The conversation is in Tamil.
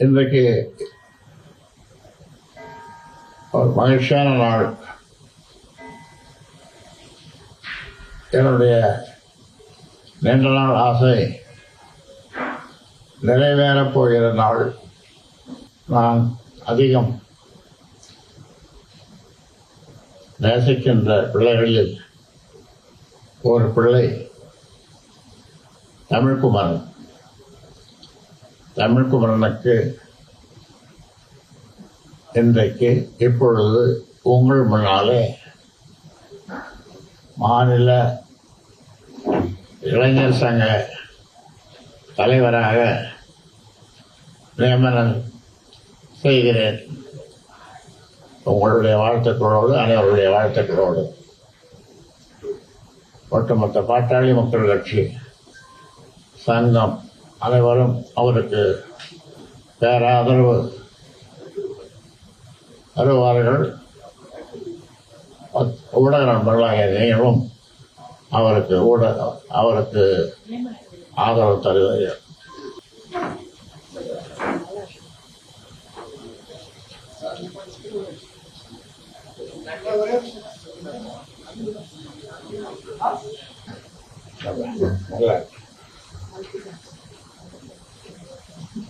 இன்றைக்கு ஒரு மகிழ்ச்சியான நாள். என்னுடைய நீண்ட நாள் ஆசை நிறைவேறப் போகிற நாள். நான் அதிகம் நேசிக்கின்ற பிள்ளைகளில் ஒரு பிள்ளை தமிழ்குமரன். தமிழ்குமரனுக்கு இன்றைக்கு இப்பொழுது உங்கள் முன்னாலே மாநில இளைஞர் சங்க தலைவராக நியமனம் செய்கிறேன். உங்களுடைய வாழ்த்துக்களோடு, அனைவருடைய வாழ்த்துக்களோடு ஒட்டுமொத்த பாட்டாளி மக்கள் கட்சி சங்கம் அனைவரும் அவருக்கு பேராதரவு தருவார்கள். ஊடக நண்பர்களாக நீங்களும் அவருக்கு ஆதரவு தருவீர்கள். நல்லா